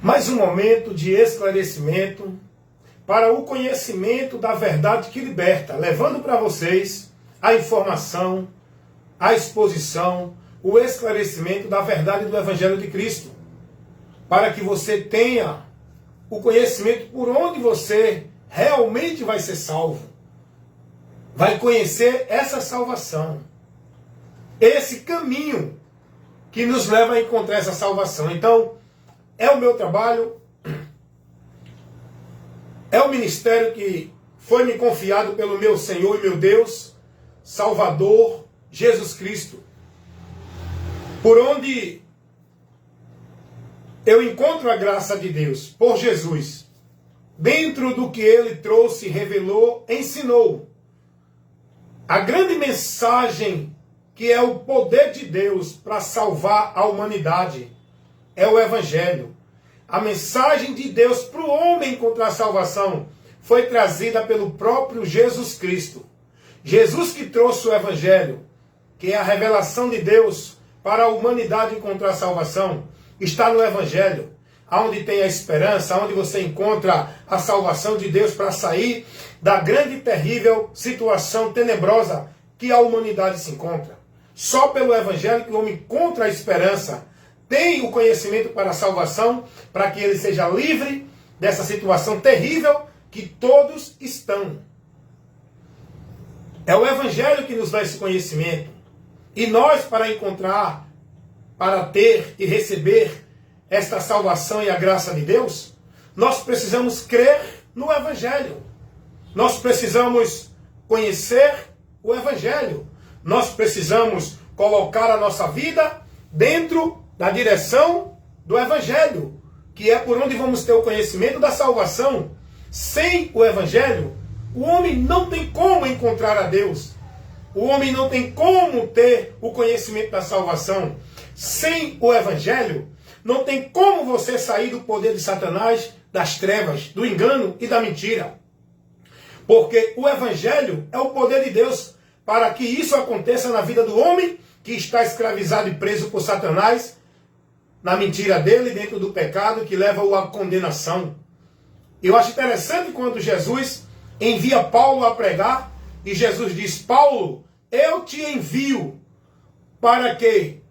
Mais um momento de esclarecimento para o conhecimento da verdade que liberta, levando para vocês a informação, a exposição, o esclarecimento da verdade do Evangelho de Cristo, para que você tenha o conhecimento por onde você realmente vai ser salvo, vai conhecer essa salvação, esse caminho que nos leva a encontrar essa salvação. Então, é o meu trabalho, é o ministério que foi me confiado pelo meu Senhor e meu Deus, Salvador, Jesus Cristo, por onde eu encontro a graça de Deus, por Jesus, dentro do que Ele trouxe, revelou, ensinou. A grande mensagem que é o poder de Deus para salvar a humanidade é o Evangelho. A mensagem de Deus para o homem encontrar salvação foi trazida pelo próprio Jesus Cristo. Jesus que trouxe o Evangelho, que é a revelação de Deus para a humanidade encontrar salvação, está no Evangelho, onde tem a esperança, onde você encontra a salvação de Deus para sair da grande e terrível situação tenebrosa que a humanidade se encontra. Só pelo Evangelho que o homem encontra a esperança, tem o conhecimento para a salvação, para que ele seja livre dessa situação terrível que todos estão. É o Evangelho que nos dá esse conhecimento. E nós, para encontrar, para ter e receber esta salvação e a graça de Deus, nós precisamos crer no Evangelho. Nós precisamos conhecer o Evangelho. Nós precisamos colocar a nossa vida dentro da direção do Evangelho, que é por onde vamos ter o conhecimento da salvação. Sem o Evangelho, o homem não tem como encontrar a Deus. O homem não tem como ter o conhecimento da salvação. Sem o Evangelho, não tem como você sair do poder de Satanás, das trevas, do engano e da mentira. Porque o Evangelho é o poder de Deus para que isso aconteça na vida do homem que está escravizado e preso por Satanás, na mentira dele, dentro do pecado que leva-o à condenação. Eu acho interessante quando Jesus envia Paulo a pregar, e Jesus diz: Paulo, eu te envio para que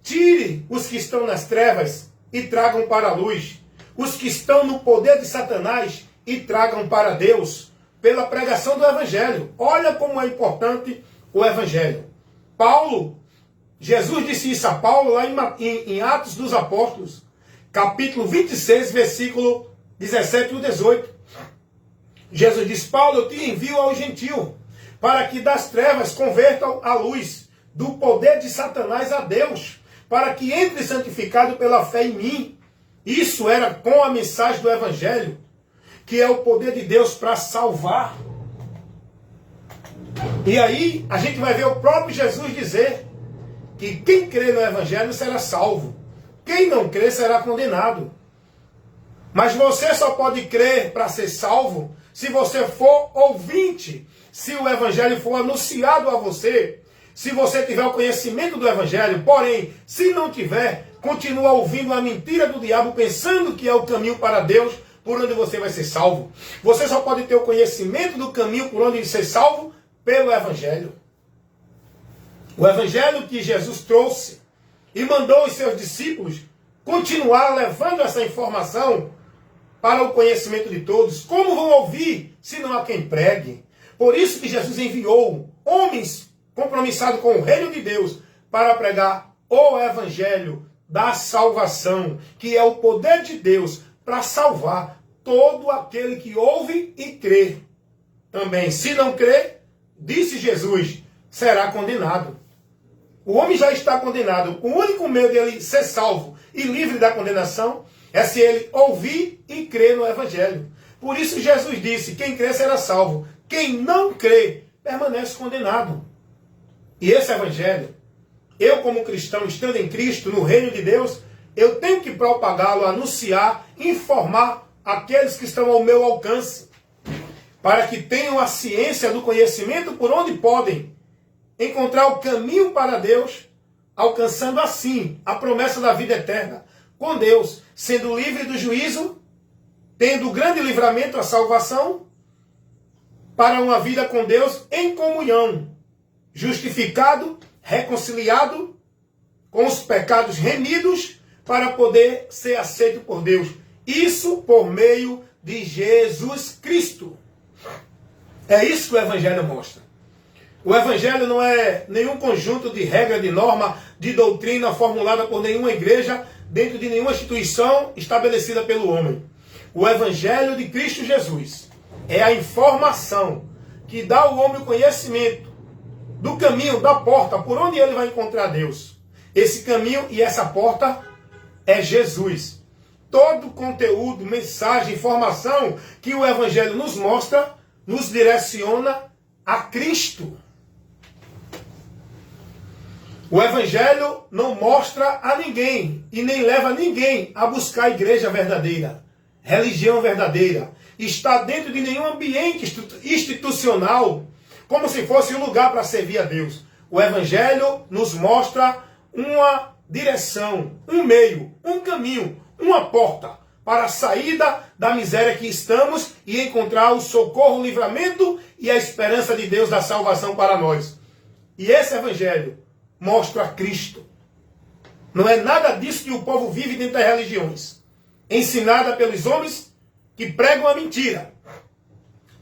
tire os que estão nas trevas e tragam para a luz, os que estão no poder de Satanás e tragam para Deus, pela pregação do Evangelho. Olha como é importante o Evangelho. Jesus disse isso a Paulo lá em Atos dos Apóstolos, capítulo 26, versículo 17 e 18. Jesus disse: Paulo, eu te envio ao gentio, para que das trevas convertam a luz, do poder de Satanás a Deus, para que entre santificado pela fé em mim. Isso era com a mensagem do Evangelho, que é o poder de Deus para salvar. E aí a gente vai ver o próprio Jesus dizer que quem crê no Evangelho será salvo. Quem não crê será condenado. Mas você só pode crer para ser salvo se você for ouvinte, se o Evangelho for anunciado a você, se você tiver o conhecimento do Evangelho. Porém, se não tiver, continua ouvindo a mentira do diabo, pensando que é o caminho para Deus, por onde você vai ser salvo. Você só pode ter o conhecimento do caminho por onde ser salvo pelo Evangelho. O Evangelho que Jesus trouxe e mandou os seus discípulos continuar levando essa informação para o conhecimento de todos. Como vão ouvir se não há quem pregue? Por isso que Jesus enviou homens compromissados com o reino de Deus para pregar o Evangelho da salvação, que é o poder de Deus para salvar todo aquele que ouve e crê. Também, se não crê, disse Jesus, será condenado. O homem já está condenado. O único meio dele ser salvo e livre da condenação é se ele ouvir e crer no Evangelho. Por isso Jesus disse: quem crê será salvo. Quem não crê permanece condenado. E esse Evangelho, eu como cristão, estando em Cristo, no reino de Deus, eu tenho que propagá-lo, anunciar, informar aqueles que estão ao meu alcance, para que tenham a ciência do conhecimento por onde podem encontrar o caminho para Deus, alcançando assim a promessa da vida eterna, com Deus, sendo livre do juízo, tendo grande livramento, a salvação, para uma vida com Deus em comunhão, justificado, reconciliado, com os pecados remidos, para poder ser aceito por Deus. Isso por meio de Jesus Cristo. É isso que o Evangelho mostra. O Evangelho não é nenhum conjunto de regra, de norma, de doutrina formulada por nenhuma igreja, dentro de nenhuma instituição estabelecida pelo homem. O Evangelho de Cristo Jesus é a informação que dá ao homem o conhecimento do caminho, da porta, por onde ele vai encontrar Deus. Esse caminho e essa porta é Jesus. Todo conteúdo, mensagem, informação que o Evangelho nos mostra, nos direciona a Cristo. O Evangelho não mostra a ninguém e nem leva ninguém a buscar a igreja verdadeira, religião verdadeira. Está dentro de nenhum ambiente institucional, como se fosse um lugar para servir a Deus. O Evangelho nos mostra uma direção, um meio, um caminho, uma porta para a saída da miséria que estamos e encontrar o socorro, o livramento e a esperança de Deus da salvação para nós. E esse Evangelho mostra Cristo. Não é nada disso que o povo vive dentro das religiões, ensinada pelos homens que pregam a mentira,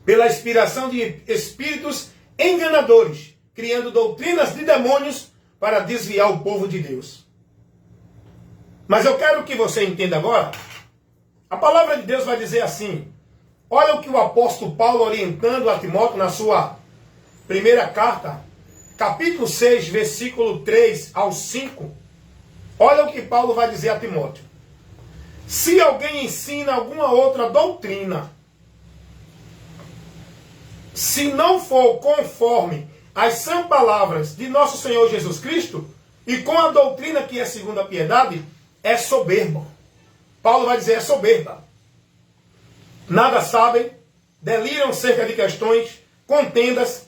pela inspiração de espíritos enganadores, criando doutrinas de demônios para desviar o povo de Deus. Mas eu quero que você entenda agora, a palavra de Deus vai dizer assim, olha o que o apóstolo Paulo, orientando a Timóteo na sua primeira carta, capítulo 6, versículo 3 ao 5, olha o que Paulo vai dizer a Timóteo. Se alguém ensina alguma outra doutrina, se não for conforme as sãs palavras de nosso Senhor Jesus Cristo, e com a doutrina que é segundo a piedade, é soberbo. Paulo vai dizer, é soberba. Nada sabem, deliram cerca de questões, contendas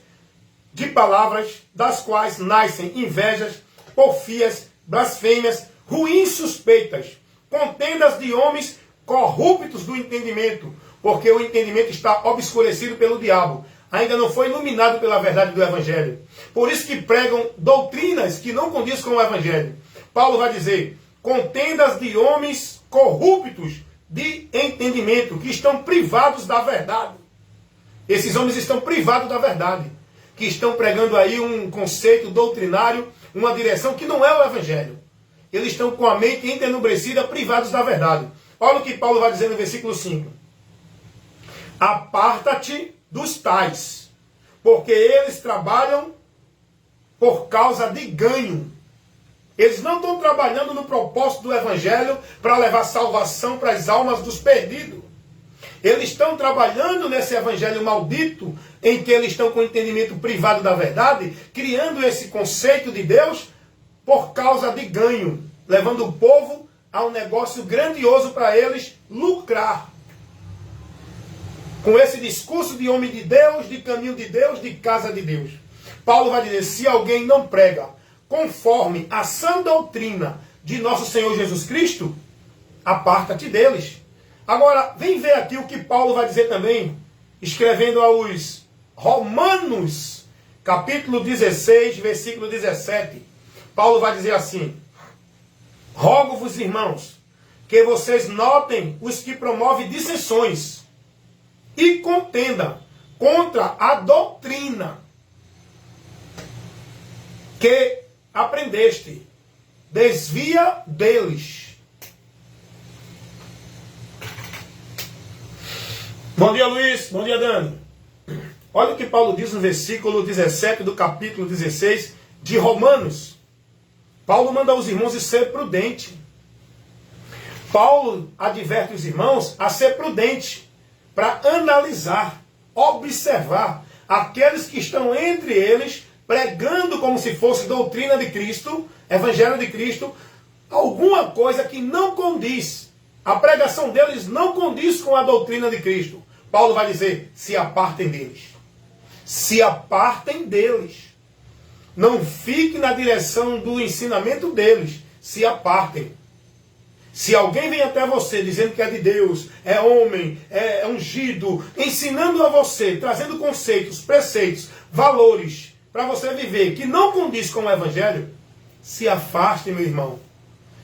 de palavras, das quais nascem invejas, porfias, blasfêmias, ruins suspeitas, contendas de homens corruptos do entendimento, porque o entendimento está obscurecido pelo diabo, ainda não foi iluminado pela verdade do Evangelho. Por isso que pregam doutrinas que não condizem com o Evangelho. Paulo vai dizer, contendas de homens corruptos de entendimento, que estão privados da verdade. Esses homens estão privados da verdade, que estão pregando aí um conceito doutrinário, uma direção que não é o Evangelho. Eles estão com a mente entenebrecida, privados da verdade. Olha o que Paulo vai dizer no versículo 5. Aparta-te dos tais, porque eles trabalham por causa de ganho. Eles não estão trabalhando no propósito do Evangelho para levar salvação para as almas dos perdidos. Eles estão trabalhando nesse Evangelho maldito, em que eles estão com o entendimento privado da verdade, criando esse conceito de Deus por causa de ganho, levando o povo a um negócio grandioso para eles lucrar. Com esse discurso de homem de Deus, de caminho de Deus, de casa de Deus. Paulo vai dizer, se alguém não prega conforme a sã doutrina de nosso Senhor Jesus Cristo, aparta-te deles. Agora, vem ver aqui o que Paulo vai dizer também, escrevendo aos Romanos, capítulo 16, versículo 17. Paulo vai dizer assim, rogo-vos, irmãos, que vocês notem os que promovem dissensões e contenda contra a doutrina que aprendeste. Desvia deles. Bom dia, Luiz. Bom dia, Dani. Olha o que Paulo diz no versículo 17 do capítulo 16 de Romanos. Paulo manda aos irmãos ser prudente. Paulo adverte os irmãos a ser prudente, para analisar, observar aqueles que estão entre eles, pregando como se fosse doutrina de Cristo, Evangelho de Cristo, alguma coisa que não condiz. A pregação deles não condiz com a doutrina de Cristo. Paulo vai dizer, se apartem deles. Se apartem deles. Não fique na direção do ensinamento deles. Se apartem. Se alguém vem até você dizendo que é de Deus, é homem, é ungido, ensinando a você, trazendo conceitos, preceitos, valores para você viver que não condiz com o Evangelho, se afaste, meu irmão.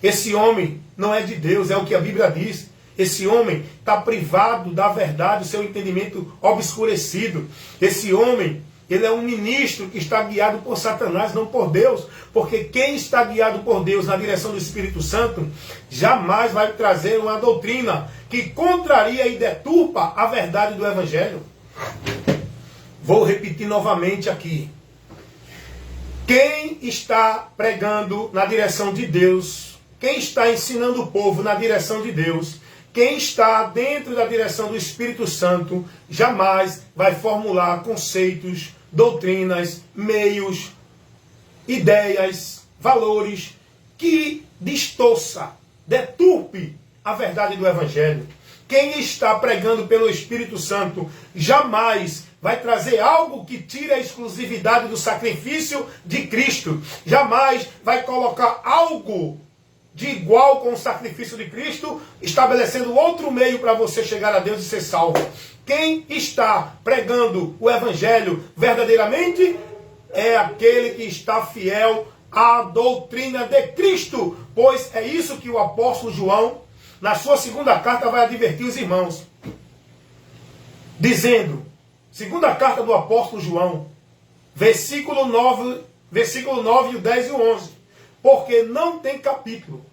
Esse homem não é de Deus, é o que a Bíblia diz. Esse homem está privado da verdade, o seu entendimento obscurecido. Esse homem, ele é um ministro que está guiado por Satanás, não por Deus. Porque quem está guiado por Deus na direção do Espírito Santo, jamais vai trazer uma doutrina que contraria e deturpa a verdade do Evangelho. Vou repetir novamente aqui. Quem está pregando na direção de Deus, quem está ensinando o povo na direção de Deus, quem está dentro da direção do Espírito Santo, jamais vai formular conceitos, doutrinas, meios, ideias, valores que distorça, deturpe a verdade do Evangelho. Quem está pregando pelo Espírito Santo jamais vai trazer algo que tire a exclusividade do sacrifício de Cristo. Jamais vai colocar algo de igual com o sacrifício de Cristo, estabelecendo outro meio para você chegar a Deus e ser salvo. Quem está pregando o Evangelho verdadeiramente é aquele que está fiel à doutrina de Cristo. Pois é isso que o apóstolo João, na sua segunda carta, vai advertir os irmãos. Dizendo, segunda carta do apóstolo João, versículo 9, o 10 e o 11. Porque não tem capítulo.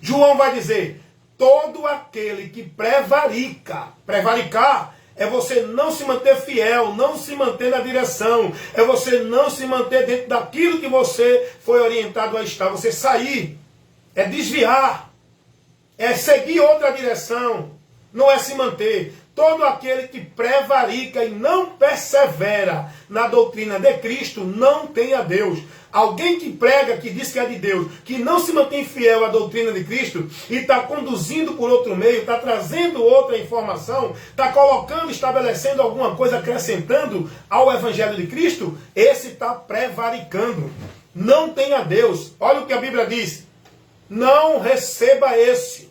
João vai dizer, todo aquele que prevarica, prevaricar é você não se manter fiel, não se manter na direção, é você não se manter dentro daquilo que você foi orientado a estar, você sair, é desviar, é seguir outra direção, não é se manter. Todo aquele que prevarica e não persevera na doutrina de Cristo não tem a Deus. Alguém que prega, que diz que é de Deus, que não se mantém fiel à doutrina de Cristo e está conduzindo por outro meio, está trazendo outra informação, está colocando, estabelecendo alguma coisa, acrescentando ao Evangelho de Cristo, esse está prevaricando. Não tem a Deus. Olha o que a Bíblia diz. Não receba esse.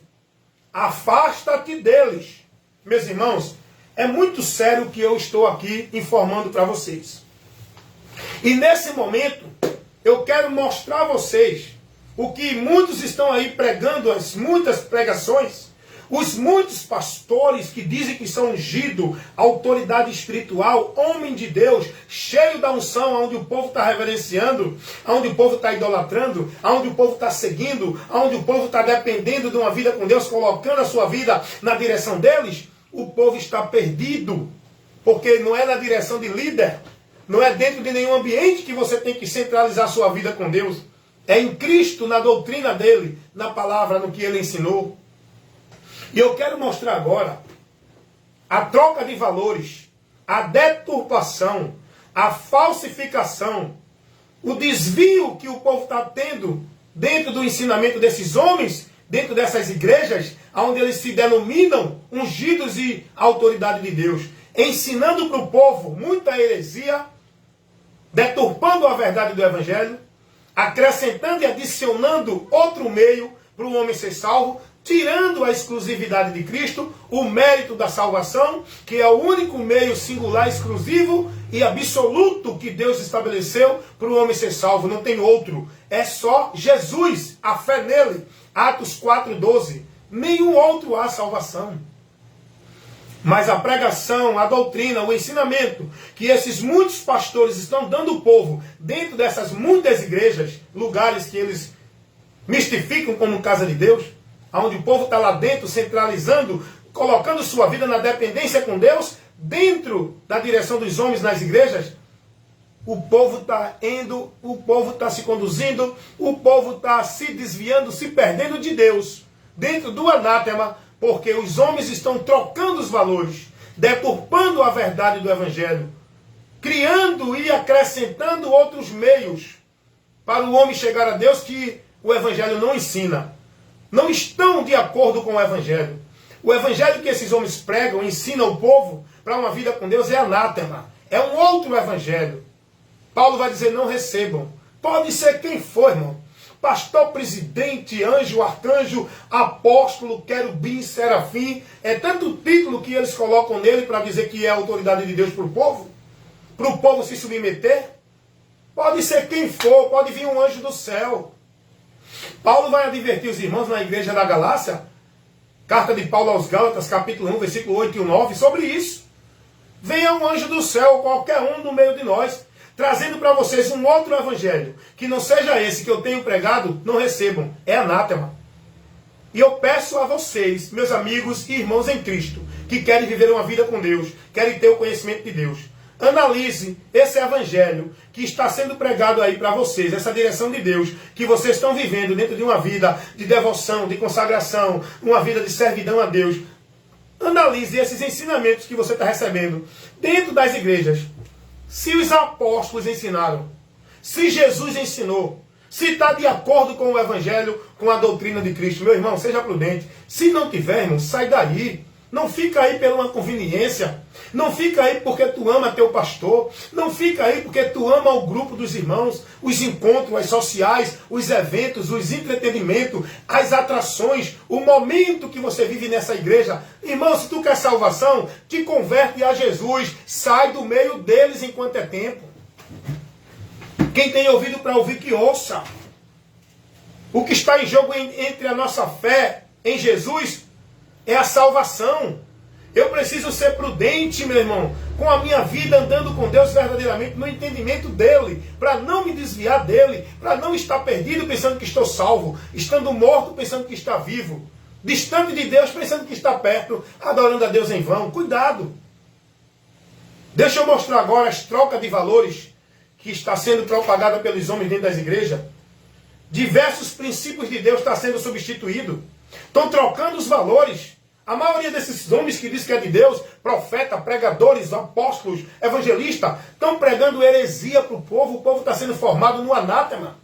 Afasta-te deles. Meus irmãos, é muito sério o que eu estou aqui informando para vocês. E nesse momento, eu quero mostrar a vocês o que muitos estão aí pregando, as muitas pregações, os muitos pastores que dizem que são ungidos, autoridade espiritual, homem de Deus, cheio da unção, onde o povo está reverenciando, onde o povo está idolatrando, onde o povo está seguindo, onde o povo está dependendo de uma vida com Deus, colocando a sua vida na direção deles. O povo está perdido, porque não é na direção de líder, não é dentro de nenhum ambiente que você tem que centralizar a sua vida com Deus. É em Cristo, na doutrina dele, na palavra, no que ele ensinou. E eu quero mostrar agora a troca de valores, a deturpação, a falsificação, o desvio que o povo está tendo dentro do ensinamento desses homens, dentro dessas igrejas, onde eles se denominam ungidos e autoridade de Deus, ensinando para o povo muita heresia, deturpando a verdade do Evangelho, acrescentando e adicionando outro meio para o homem ser salvo, tirando a exclusividade de Cristo, o mérito da salvação, que é o único meio singular, exclusivo e absoluto que Deus estabeleceu para o homem ser salvo. Não tem outro. É só Jesus, a fé nele. Atos 4:12. Nenhum outro há salvação. Mas a pregação, a doutrina, o ensinamento que esses muitos pastores estão dando ao povo dentro dessas muitas igrejas, lugares que eles mistificam como casa de Deus, onde o povo está lá dentro centralizando, colocando sua vida na dependência com Deus, dentro da direção dos homens nas igrejas, o povo está indo, o povo está se conduzindo, o povo está se desviando, se perdendo de Deus, dentro do anátema, porque os homens estão trocando os valores, deturpando a verdade do Evangelho, criando e acrescentando outros meios para o homem chegar a Deus que o Evangelho não ensina. Não estão de acordo com o Evangelho. O Evangelho que esses homens pregam, ensinam o povo para uma vida com Deus é anátema. É um outro Evangelho. Paulo vai dizer, não recebam. Pode ser quem for, irmão. pastor, presidente, anjo, arcanjo, apóstolo, querubim, serafim. É tanto título que eles colocam nele para dizer que é a autoridade de Deus para o povo se submeter. Pode ser quem for, pode vir um anjo do céu. Paulo vai advertir os irmãos na igreja da Galácia, carta de Paulo aos Gálatas, capítulo 1, versículo 8 e 9, sobre isso. Venha um anjo do céu, qualquer um no meio de nós, trazendo para vocês um outro evangelho, que não seja esse que eu tenho pregado, não recebam. É anátema. E eu peço a vocês, meus amigos e irmãos em Cristo, que querem viver uma vida com Deus, querem ter o conhecimento de Deus, analise esse evangelho que está sendo pregado aí para vocês, essa direção de Deus, que vocês estão vivendo dentro de uma vida de devoção, de consagração, uma vida de servidão a Deus. Analise esses ensinamentos que você está recebendo dentro das igrejas. Se os apóstolos ensinaram, se Jesus ensinou, se está de acordo com o evangelho, com a doutrina de Cristo, meu irmão, seja prudente. Se não tiver, irmão, sai daí. Não fica aí pela uma conveniência. Não fica aí porque tu ama teu pastor. Não fica aí porque tu ama o grupo dos irmãos, os encontros, as sociais, os eventos, os entretenimentos, as atrações, o momento que você vive nessa igreja. Irmão, se tu quer salvação, te converte a Jesus. Sai do meio deles enquanto é tempo. Quem tem ouvido para ouvir, que ouça. O que está em jogo entre a nossa fé em Jesus é a salvação. Eu preciso ser prudente, meu irmão, com a minha vida andando com Deus verdadeiramente, no entendimento dele, para não me desviar dele, para não estar perdido pensando que estou salvo, estando morto pensando que está vivo, distante de Deus pensando que está perto, adorando a Deus em vão. Cuidado. Deixa eu mostrar agora as trocas de valores que está sendo propagada pelos homens dentro das igrejas. Diversos princípios de Deus estão sendo substituídos. Estão trocando os valores. A maioria desses homens que diz que é de Deus, profeta, pregadores, apóstolos, evangelistas, estão pregando heresia para o povo está sendo formado no anátema.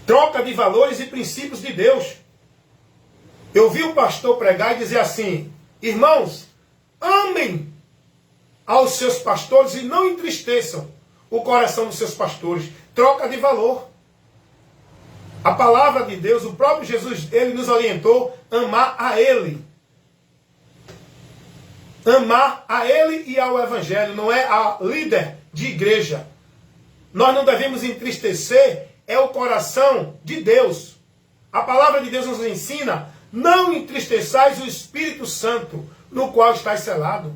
Troca de valores e princípios de Deus. Eu vi o pastor pregar e dizer assim: irmãos, amem aos seus pastores e não entristeçam o coração dos seus pastores. Troca de valor. A palavra de Deus, o próprio Jesus, ele nos orientou a amar a ele. Amar a ele e ao evangelho, não é a líder de igreja. Nós não devemos entristecer, é o coração de Deus. A palavra de Deus nos ensina: não entristeçais o Espírito Santo, no qual estáis selado.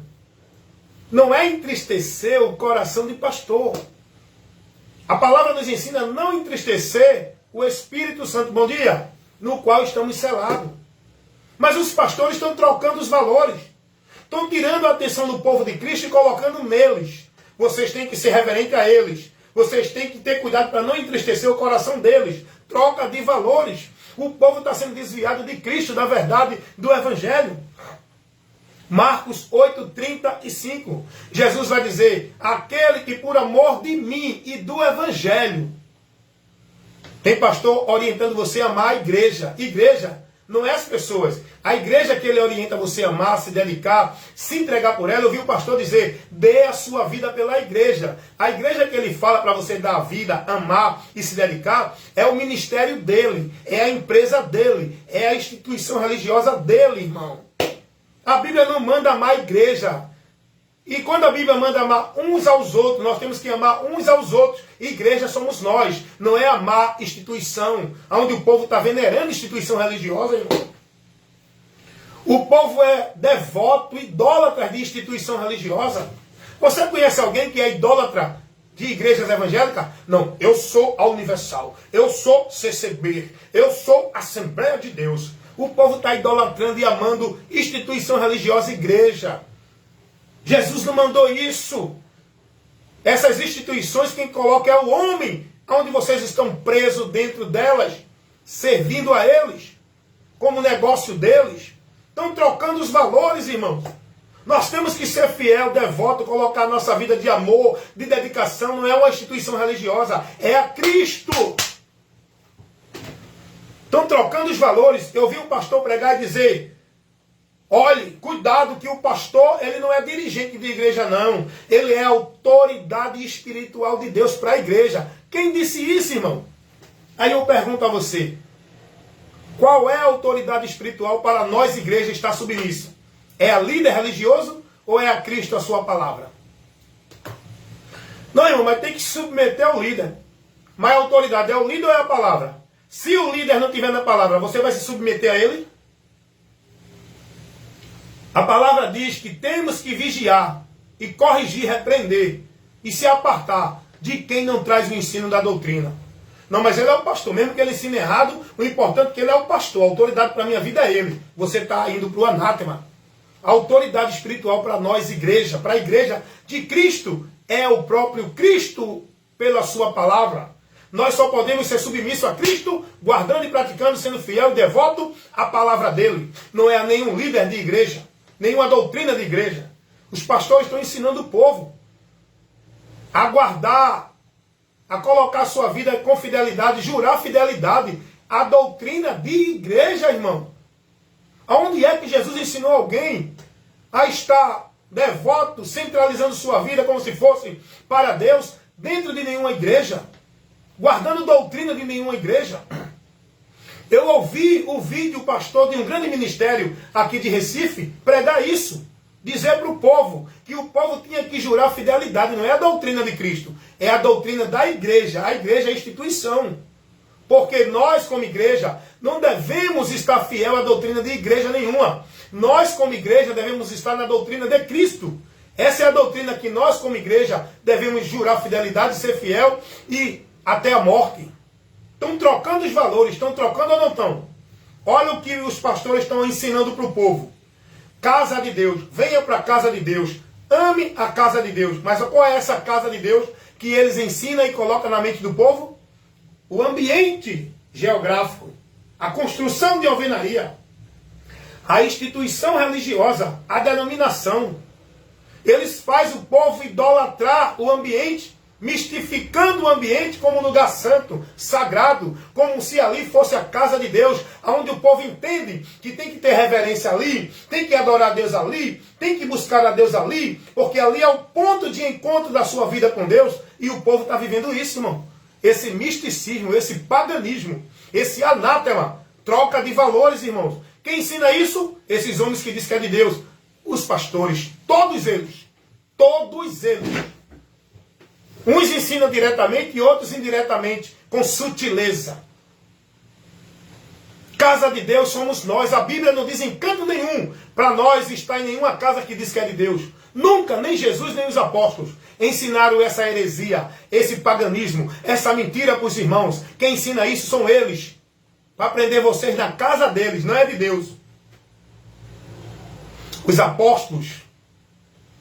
Não é entristecer o coração de pastor. A palavra nos ensina a não entristecer o Espírito Santo, bom dia, no qual estamos selados. Mas os pastores estão trocando os valores. Estão tirando a atenção do povo de Cristo e colocando neles. Vocês têm que ser reverentes a eles. Vocês têm que ter cuidado para não entristecer o coração deles. Troca de valores. O povo está sendo desviado de Cristo, da verdade, do Evangelho. Marcos 8:35. Jesus vai dizer: aquele que por amor de mim e do Evangelho. Tem pastor orientando você a amar a igreja. Igreja não é as pessoas. A igreja que ele orienta você a amar, se dedicar, se entregar por ela. Eu vi o pastor dizer: dê a sua vida pela igreja. A igreja que ele fala para você dar a vida, amar e se dedicar, é o ministério dele, é a empresa dele, é a instituição religiosa dele, irmão. A Bíblia não manda amar a igreja. E quando a Bíblia manda amar uns aos outros, nós temos que amar uns aos outros. Igreja somos nós, não é amar instituição, onde o povo está venerando instituição religiosa, irmão. O povo é devoto, idólatra de instituição religiosa. Você conhece alguém que é idólatra de igrejas evangélicas? Não, eu sou a Universal, eu sou CCB, eu sou Assembleia de Deus. O povo está idolatrando e amando instituição religiosa, igreja. Jesus não mandou isso. Essas instituições, quem coloca é o homem, onde vocês estão presos dentro delas, servindo a eles, como negócio deles. Estão trocando os valores, irmãos. Nós temos que ser fiel, devoto, colocar a nossa vida de amor, de dedicação. Não é uma instituição religiosa, é a Cristo. Estão trocando os valores. Eu vi um pastor pregar e dizer: olhe, cuidado que o pastor, ele não é dirigente de igreja não. Ele é autoridade espiritual de Deus para a igreja. Quem disse isso, irmão? Aí eu pergunto a você, qual é a autoridade espiritual para nós, igreja, estar submissa? É a líder religioso ou é a Cristo, a sua palavra? Não, irmão, mas tem que se submeter ao líder. Mas a autoridade é o líder ou é a palavra? Se o líder não tiver na palavra, você vai se submeter a ele? A palavra diz que temos que vigiar e corrigir, repreender e se apartar de quem não traz o ensino da doutrina. Não, mas ele é o pastor, mesmo que ele ensine errado, o importante é que ele é o pastor. A autoridade para a minha vida é ele. Você está indo para o anátema. A autoridade espiritual para nós, igreja, para a igreja de Cristo, é o próprio Cristo pela sua palavra. Nós só podemos ser submissos a Cristo, guardando e praticando, sendo fiel e devoto à palavra dele. Não é a nenhum líder de igreja, nenhuma doutrina de igreja. Os pastores estão ensinando o povo a guardar, a colocar sua vida com fidelidade, jurar fidelidade à doutrina de igreja, irmão. Aonde é que Jesus ensinou alguém a estar devoto, centralizando sua vida como se fosse para Deus, dentro de nenhuma igreja, guardando doutrina de nenhuma igreja? Eu ouvi o vídeo pastor de um grande ministério aqui de Recife pregar isso, dizer para o povo que o povo tinha que jurar fidelidade. Não é a doutrina de Cristo, é a doutrina da igreja. A igreja é a instituição. Porque nós, como igreja, não devemos estar fiel à doutrina de igreja nenhuma. Nós, como igreja, devemos estar na doutrina de Cristo. Essa é a doutrina que nós, como igreja, devemos jurar fidelidade, ser fiel e até a morte. Estão trocando os valores, estão trocando ou não estão? Olha o que os pastores estão ensinando para o povo. Casa de Deus, venha para a casa de Deus, ame a casa de Deus. Mas qual é essa casa de Deus que eles ensinam e colocam na mente do povo? O ambiente geográfico, a construção de alvenaria, a instituição religiosa, a denominação. Eles fazem o povo idolatrar o ambiente, mistificando o ambiente como lugar santo, sagrado, como se ali fosse a casa de Deus, onde o povo entende que tem que ter reverência ali, tem que adorar a Deus ali, tem que buscar a Deus ali, porque ali é o ponto de encontro da sua vida com Deus, e o povo está vivendo isso, irmão. Esse misticismo, esse paganismo, esse anátema, troca de valores, irmãos. Quem ensina isso? Esses homens que dizem que é de Deus. Os pastores, todos eles. Todos eles. Uns ensinam diretamente e outros indiretamente, com sutileza. Casa de Deus somos nós. A Bíblia não diz em canto nenhum para nós estar em nenhuma casa que diz que é de Deus. Nunca, nem Jesus, nem os apóstolos ensinaram essa heresia, esse paganismo, essa mentira para os irmãos. Quem ensina isso são eles. Para prender vocês na casa deles, não é de Deus. Os apóstolos,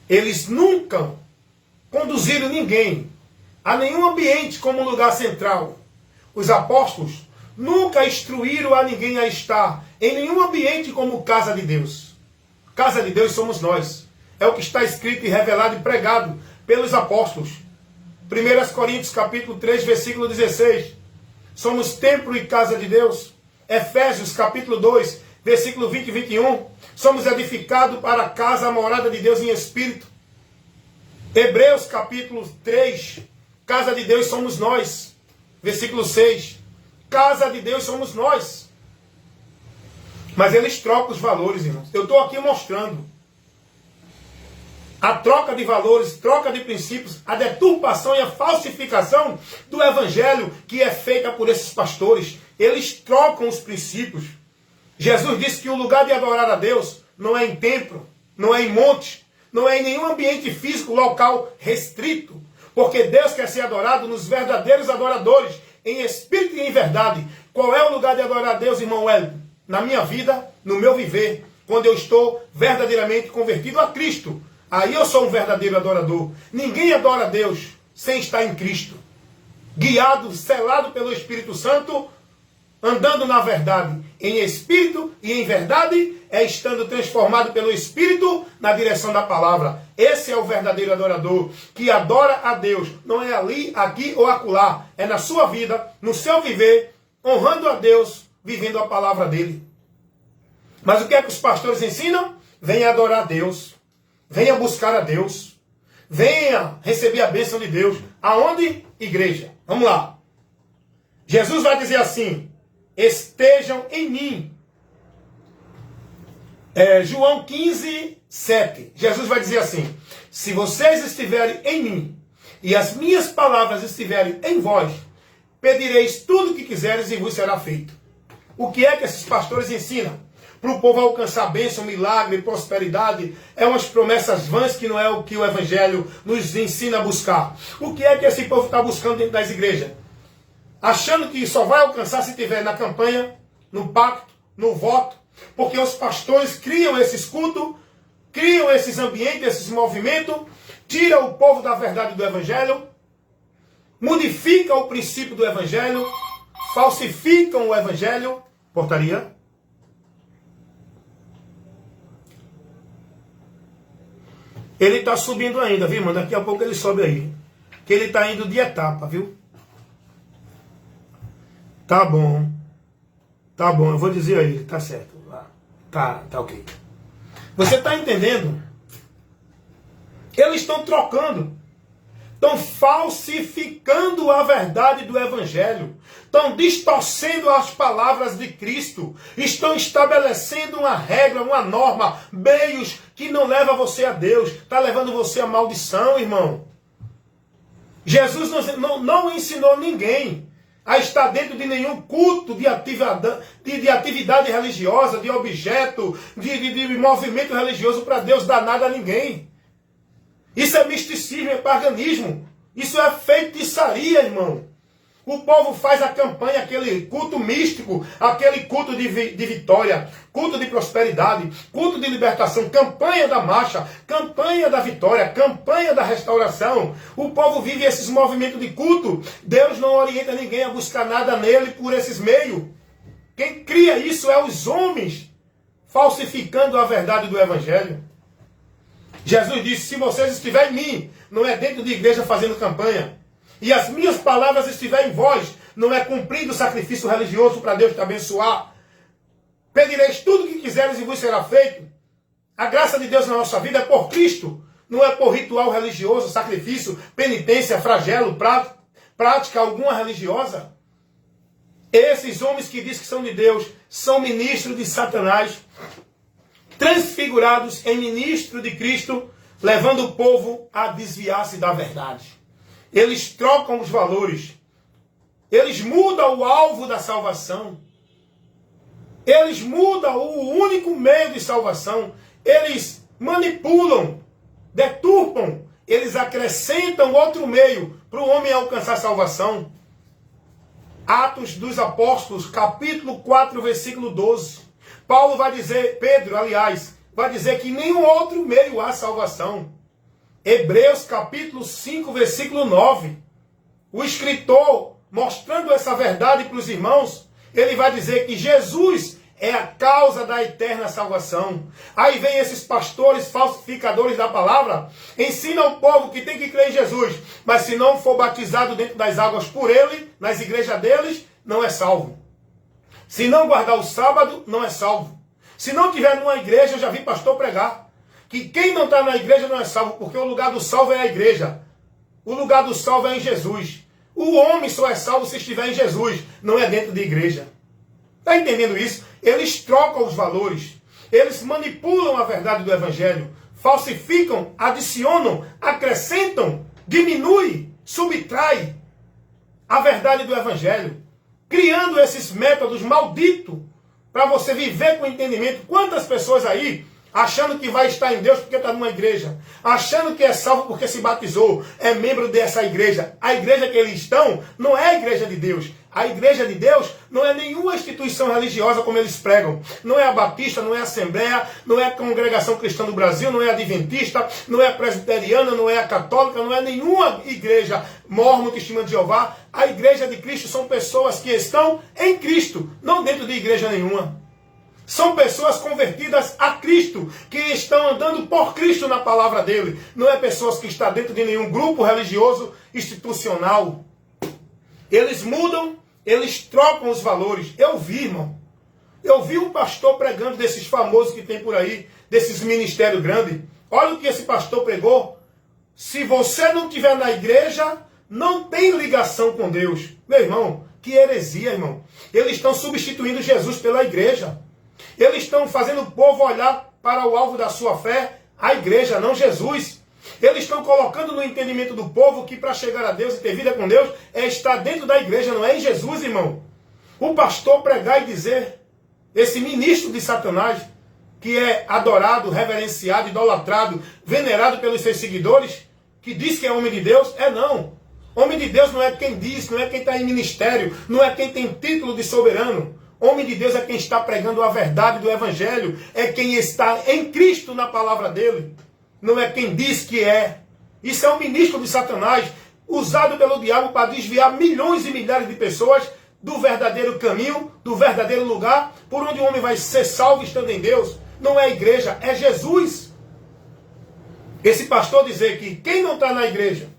eles nunca conduziram ninguém a nenhum ambiente como lugar central. Os apóstolos nunca instruíram a ninguém a estar em nenhum ambiente como casa de Deus. Casa de Deus somos nós. É o que está escrito e revelado e pregado pelos apóstolos. 1 Coríntios capítulo 3, versículo 16. Somos templo e casa de Deus. Efésios capítulo 2, versículo 20 e 21. Somos edificados para a casa, a morada de Deus em espírito. Hebreus capítulo 3. Casa de Deus somos nós. Versículo 6. Casa de Deus somos nós. Mas eles trocam os valores, irmãos. Eu estou aqui mostrando a troca de valores, troca de princípios, a deturpação e a falsificação do evangelho que é feita por esses pastores. Eles trocam os princípios. Jesus disse que o lugar de adorar a Deus não é em templo, não é em monte, não é em nenhum ambiente físico, local restrito. Porque Deus quer ser adorado nos verdadeiros adoradores, em espírito e em verdade. Qual é o lugar de adorar a Deus, irmão Wellington? Na minha vida, no meu viver, quando eu estou verdadeiramente convertido a Cristo. Aí eu sou um verdadeiro adorador. Ninguém adora a Deus sem estar em Cristo. Guiado, selado pelo Espírito Santo, andando na verdade. Em espírito e em verdade, é estando transformado pelo Espírito na direção da palavra. Esse é o verdadeiro adorador, que adora a Deus. Não é ali, aqui ou acolá. É na sua vida, no seu viver, honrando a Deus, vivendo a palavra dele. Mas o que é que os pastores ensinam? Venha adorar a Deus. Venha buscar a Deus. Venha receber a bênção de Deus. Aonde? Igreja. Vamos lá. Jesus vai dizer assim: estejam em mim. João 15, 7. Jesus vai dizer assim: se vocês estiverem em mim e as minhas palavras estiverem em vós, pedireis tudo o que quiseres e vos será feito. O que é que esses pastores ensinam? Para o povo alcançar bênção, milagre, prosperidade, é umas promessas vãs que não é o que o Evangelho nos ensina a buscar. O que é que esse povo está buscando dentro das igrejas? Achando que só vai alcançar se estiver na campanha, no pacto, no voto, porque os pastores criam esses cultos, criam esses ambientes, esses movimentos, tiram o povo da verdade do Evangelho, modificam o princípio do Evangelho, falsificam o Evangelho. Portaria. Ele está subindo ainda, viu, irmão? Daqui a pouco ele sobe aí. Que ele está indo de etapa, viu? Tá bom. Tá bom, eu vou dizer a ele, tá certo. Tá ok. Você está entendendo? Eles estão trocando. Estão falsificando a verdade do Evangelho. Estão distorcendo as palavras de Cristo. Estão estabelecendo uma regra, uma norma, meios que não leva você a Deus. Está levando você à maldição, irmão. Jesus não ensinou ninguém a estar dentro de nenhum culto de atividade religiosa, de objeto, de movimento religioso para Deus dar nada a ninguém. Isso é misticismo, é paganismo. Isso é feitiçaria, irmão. O povo faz a campanha, aquele culto místico, aquele culto de vitória, culto de prosperidade, culto de libertação, campanha da marcha, campanha da vitória, campanha da restauração. O povo vive esses movimentos de culto. Deus não orienta ninguém a buscar nada nele por esses meios. Quem cria isso é os homens, falsificando a verdade do Evangelho. Jesus disse: se vocês estiverem em mim, não é dentro de igreja fazendo campanha, e as minhas palavras estiverem em vós, não é cumprindo o sacrifício religioso para Deus te abençoar, pedireis tudo o que quiseres e vos será feito. A graça de Deus na nossa vida é por Cristo, não é por ritual religioso, sacrifício, penitência, flagelo, prática alguma religiosa. Esses homens que dizem que são de Deus são ministros de Satanás, transfigurados em ministro de Cristo, levando o povo a desviar-se da verdade. Eles trocam os valores. Eles mudam o alvo da salvação. Eles mudam o único meio de salvação. Eles manipulam, deturpam. Eles acrescentam outro meio para o homem alcançar salvação. Atos dos Apóstolos, capítulo 4, versículo 12. Paulo vai dizer, Pedro, aliás, vai dizer que nenhum outro meio há salvação. Hebreus capítulo 5, versículo 9. O escritor, mostrando essa verdade para os irmãos, ele vai dizer que Jesus é a causa da eterna salvação. Aí vem esses pastores falsificadores da palavra, ensinam o povo que tem que crer em Jesus, mas se não for batizado dentro das águas por ele, nas igrejas deles, não é salvo. Se não guardar o sábado, não é salvo. Se não tiver numa igreja, eu já vi pastor pregar, que quem não está na igreja não é salvo, porque o lugar do salvo é a igreja. O lugar do salvo é em Jesus. O homem só é salvo se estiver em Jesus, não é dentro de igreja. Está entendendo isso? Eles trocam os valores. Eles manipulam a verdade do Evangelho. Falsificam, adicionam, acrescentam, diminuem, subtraem a verdade do Evangelho. Criando esses métodos malditos para você viver com entendimento. Quantas pessoas aí achando que vai estar em Deus porque está numa igreja, achando que é salvo porque se batizou, é membro dessa igreja. A igreja que eles estão não é a igreja de Deus. A igreja de Deus não é nenhuma instituição religiosa como eles pregam. Não é a Batista, não é a Assembleia, não é a Congregação Cristã do Brasil, não é a Adventista, não é a Presbiteriana, não é a Católica, não é nenhuma igreja Mórmon, Testemunha de Jeová. A igreja de Cristo são pessoas que estão em Cristo, não dentro de igreja nenhuma. São pessoas convertidas a Cristo, que estão andando por Cristo na palavra dele. Não é pessoas que estão dentro de nenhum grupo religioso institucional. Eles mudam, eles trocam os valores. Eu vi, irmão. Eu vi um pastor pregando desses famosos que tem por aí, desses ministérios grandes. Olha o que esse pastor pregou. Se você não estiver na igreja, não tem ligação com Deus. Meu irmão, Que heresia, irmão. Eles estão substituindo Jesus pela igreja. Eles estão fazendo o povo olhar para o alvo da sua fé, a igreja, não Jesus. Eles estão colocando no entendimento do povo que para chegar a Deus e ter vida com Deus é estar dentro da igreja, não é em Jesus, irmão. O pastor pregar e dizer, esse ministro de Satanás, que é adorado, reverenciado, idolatrado, venerado pelos seus seguidores, que diz que é homem de Deus, não. Homem de Deus não é quem diz, não é quem está em ministério, não é quem tem título de soberano. Homem de Deus é quem está pregando a verdade do Evangelho, é quem está em Cristo na palavra dele. Não é quem diz que é. Isso é um ministro de Satanás, usado pelo diabo para desviar milhões e milhares de pessoas do verdadeiro caminho, do verdadeiro lugar, por onde o homem vai ser salvo estando em Deus. Não é a igreja, é Jesus. Esse pastor dizer que quem não está na igreja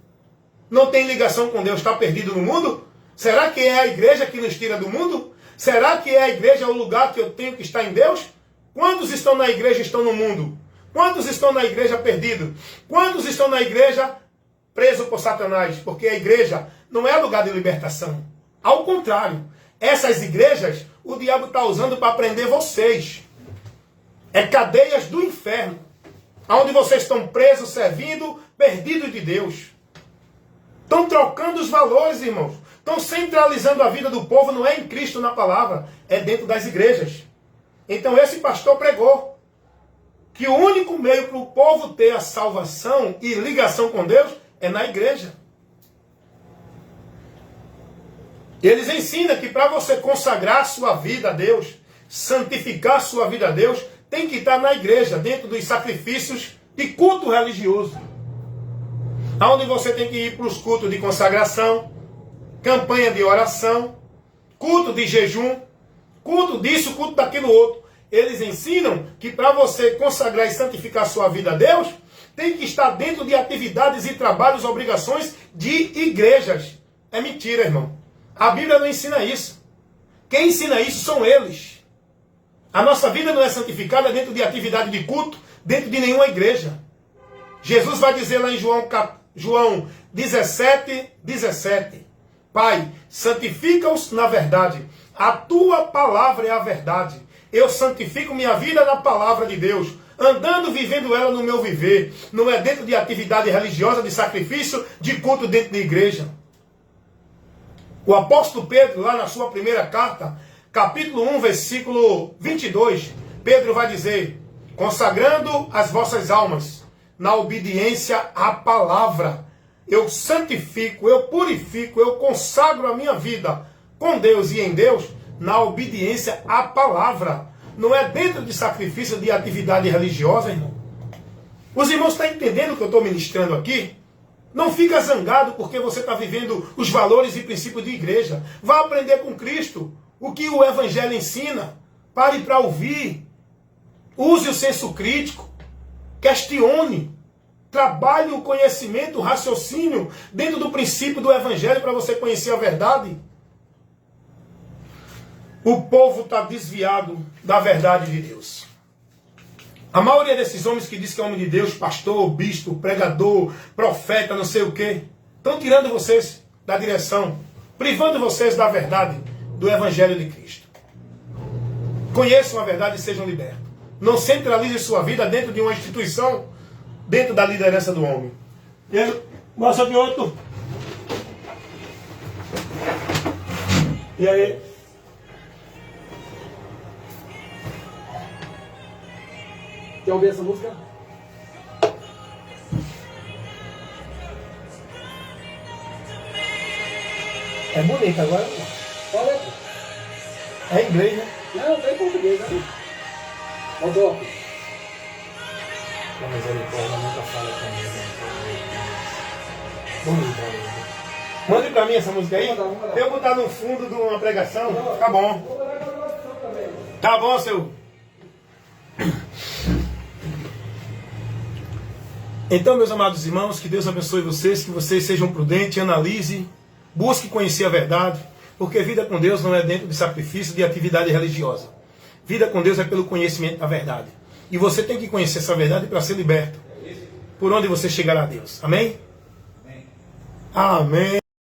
não tem ligação com Deus, está perdido no mundo? Será que é a igreja que nos tira do mundo? Será que é a igreja o lugar que eu tenho que estar em Deus? Quantos estão na igreja e estão no mundo? Quantos estão na igreja perdidos? Quantos estão na igreja presos por Satanás? Porque a igreja não é lugar de libertação. Ao contrário, essas igrejas o diabo está usando para prender vocês. É cadeias do inferno, onde vocês estão presos, servindo, perdidos de Deus. Estão trocando os valores, irmãos. Estão centralizando a vida do povo, não é em Cristo na palavra, é dentro das igrejas. Então esse pastor pregou que o único meio para o povo ter a salvação e ligação com Deus é na igreja. Eles ensinam que para você consagrar sua vida a Deus, santificar sua vida a Deus, tem que estar na igreja, dentro dos sacrifícios de culto religioso. Onde você tem que ir para os cultos de consagração, campanha de oração, culto de jejum, culto disso, culto daquilo outro. Eles ensinam que para você consagrar e santificar sua vida a Deus, tem que estar dentro de atividades e trabalhos, obrigações de igrejas. É mentira, irmão. A Bíblia não ensina isso. Quem ensina isso são eles. A nossa vida não é santificada dentro de atividade de culto, dentro de nenhuma igreja. Jesus vai dizer lá em João 17, 17. Pai, santifica-os na verdade. A tua palavra é a verdade. Eu santifico minha vida na palavra de Deus, andando, vivendo ela no meu viver. Não é dentro de atividade religiosa, de sacrifício, de culto dentro da igreja. O apóstolo Pedro, lá na sua primeira carta, capítulo 1, versículo 22, Pedro vai dizer, consagrando as vossas almas na obediência à palavra. Eu santifico, eu purifico, eu consagro a minha vida com Deus e em Deus na obediência à palavra. Não é dentro de sacrifício de atividade religiosa, irmão. Os irmãos estão entendendo o que eu estou ministrando aqui? Não fica zangado porque você está vivendo os valores e princípios de igreja. Vá aprender com Cristo o que o Evangelho ensina. Pare para ouvir. Use o senso crítico. Questione. Trabalhe o conhecimento, o raciocínio dentro do princípio do Evangelho para você conhecer a verdade. O povo está desviado da verdade de Deus. A maioria desses homens que diz que é homem de Deus, pastor, bispo, pregador, profeta, não sei o quê, estão tirando vocês da direção, privando vocês da verdade do Evangelho de Cristo. Conheçam a verdade e sejam libertos. Não centralize sua vida dentro de uma instituição, dentro da liderança do homem. E aí, gosta de outro? E aí? Quer ouvir essa música? É bonita agora. Olha. É em inglês, né? Não, tá em português, né? Mudou. A misericórdia nunca fala comigo. Bonita. Mande pra mim essa música aí. Vou mandar. Eu botar no fundo de uma pregação. Tá bom. Vou mandar pra gravação também. Tá bom, seu. Então, meus amados irmãos, que Deus abençoe vocês, que vocês sejam prudentes, analise, busque conhecer a verdade, porque vida com Deus não é dentro de sacrifício, de atividade religiosa. Vida com Deus é pelo conhecimento da verdade. E você tem que conhecer essa verdade para ser liberto. Por onde você chegará a Deus. Amém? Amém.